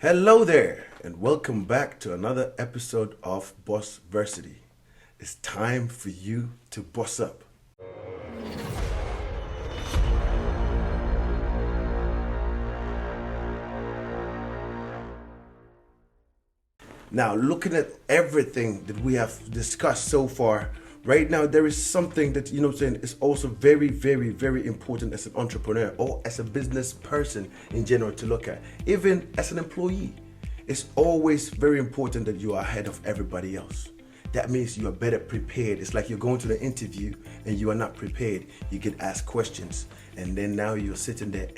Hello there, and welcome back to another episode of BossVersity. It's time for you to boss up. Now, looking at everything that we have discussed so far, right now there is something that is also very, very, very important as an entrepreneur or as a business person in general to look at, even as an employee. It's always very important that you are ahead of everybody else. That means you are better prepared. It's like you're going to the interview and you are not prepared. You get asked questions and then now you're sitting there,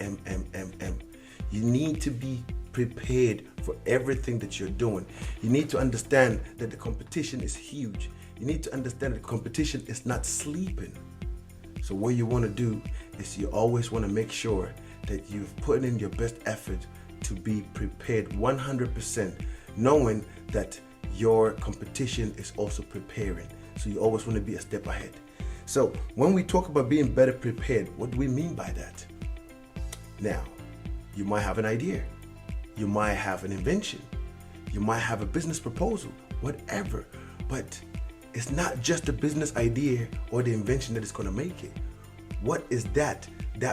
You need to be prepared for everything that you're doing. You need to understand that the competition is huge. You need to understand that the competition is not sleeping. So what you want to do is you always want to make sure that you've put in your best effort to be prepared 100%, knowing that your competition is also preparing. So you always want to be a step ahead. So when we talk about being better prepared, what do we mean by that? Now, you might have an idea. You might have an invention. You might have a business proposal, whatever. But it's not just the business idea or the invention that is going to make it. What is that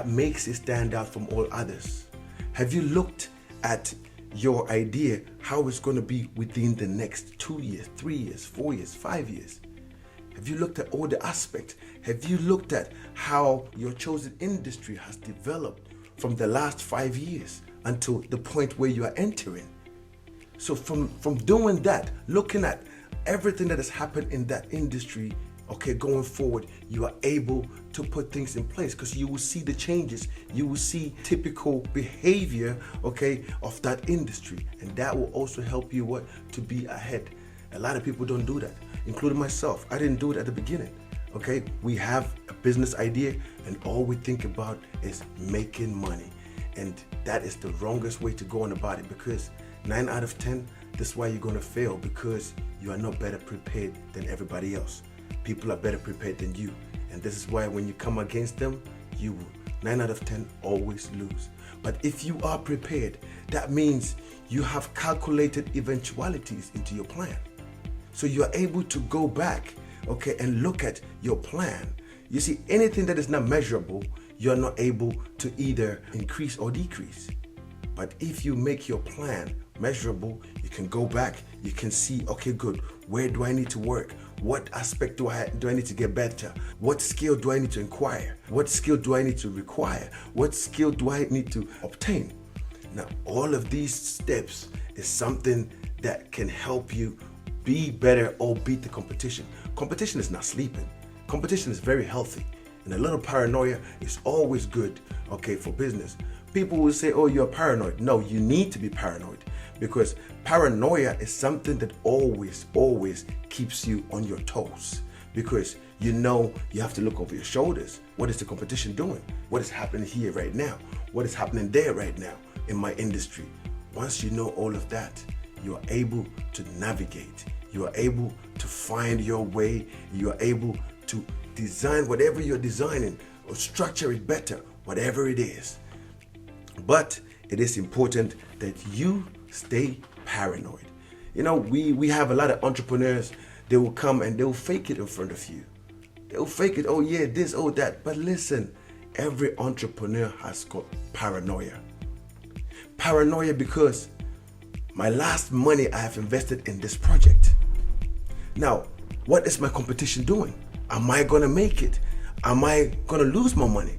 makes it stand out from all others? Have you looked at your idea, how it's going to be within the next 2 years, 3 years, 4 years, 5 years? Have you looked at all the aspects? Have you looked at how your chosen industry has developed from the last 5 years until the point where you are entering? So from doing that, looking at everything that has happened in that industry, going forward, you are able to put things in place because you will see the changes. You will see typical behavior, of that industry. And that will also help you to be ahead. A lot of people don't do that, including myself. I didn't do it at the beginning. We have a business idea and all we think about is making money. And that is the wrongest way to go on about it, because 9 out of 10, this is why you're going to fail, because you are not better prepared than everybody else. People are better prepared than you. And this is why when you come against them, you will 9 out of 10 always lose. But if you are prepared, that means you have calculated eventualities into your plan. So you are able to go back, and look at your plan. You see, anything that is not measurable, you're not able to either increase or decrease. But if you make your plan measurable, you can go back, you can see, good, where do I need to work? What aspect do I need to get better? What skill do I need to acquire? What skill do I need to require? What skill do I need to obtain? Now, all of these steps is something that can help you be better or beat the competition. Competition is not sleeping. Competition is very healthy. And a little paranoia is always good, for business. People will say, oh, you're paranoid. No, you need to be paranoid, because paranoia is something that always keeps you on your toes, because you have to look over your shoulders. What is the competition doing? What is happening here right now? What is happening there right now in my industry? Once you know all of that, you are able to navigate. You are able to find your way. You are able to design whatever you're designing or structure it better, whatever it is. But it is important that you stay paranoid. We have a lot of entrepreneurs. They will come and they will fake it in front of you. They'll fake it, oh yeah, this, oh that. But listen, every entrepreneur has got paranoia. Paranoia because my last money I have invested in this project. Now, what is my competition doing? Am I going to make it? Am I going to lose my money?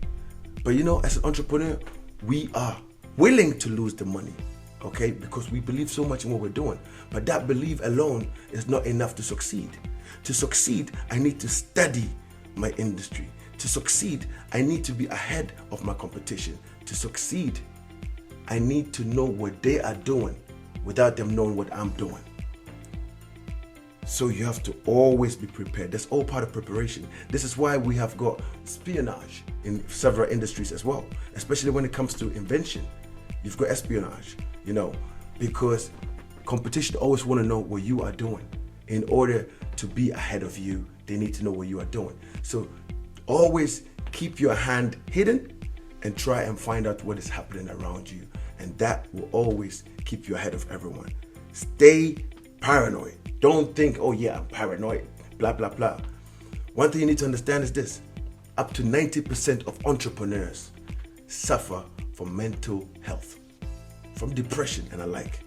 But as an entrepreneur, we are willing to lose the money, because we believe so much in what we're doing. But that belief alone is not enough to succeed. To succeed, I need to study my industry. To succeed, I need to be ahead of my competition. To succeed, I need to know what they are doing without them knowing what I'm doing. So you have to always be prepared. That's all part of preparation. This is why we have got espionage in several industries as well, especially when it comes to invention. You've got espionage, because competition always want to know what you are doing. In order to be ahead of you, they need to know what you are doing. So always keep your hand hidden and try and find out what is happening around you. and that will always keep you ahead of everyone. Stay paranoid. Don't think, oh yeah, I'm paranoid, blah, blah, blah. One thing you need to understand is this: up to 90% of entrepreneurs suffer from mental health, from depression and the like,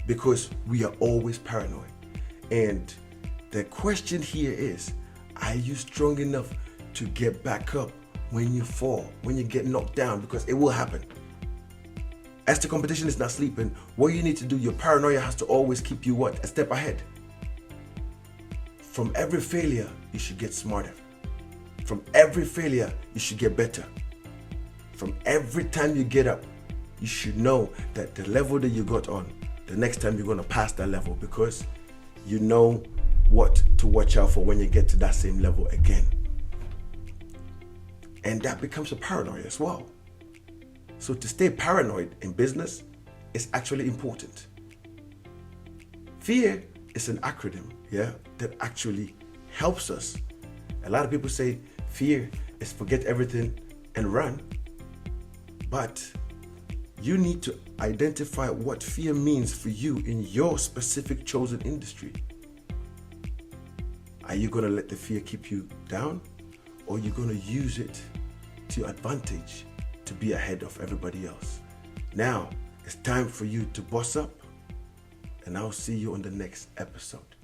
because we are always paranoid. And the question here is, are you strong enough to get back up when you fall, when you get knocked down? Because it will happen. As the competition is not sleeping, what you need to do, your paranoia has to always keep you what? A step ahead. From every failure, you should get smarter. From every failure, you should get better. From every time you get up, you should know that the level that you got on, the next time you're going to pass that level, because you know what to watch out for when you get to that same level again. And that becomes a paranoia as well. So to stay paranoid in business is actually important. Fear is an acronym, that actually helps us. A lot of people say fear is forget everything and run. But you need to identify what fear means for you in your specific chosen industry. Are you going to let the fear keep you down, or are you going to use it to your advantage to be ahead of everybody else? Now, it's time for you to boss up, and I'll see you on the next episode.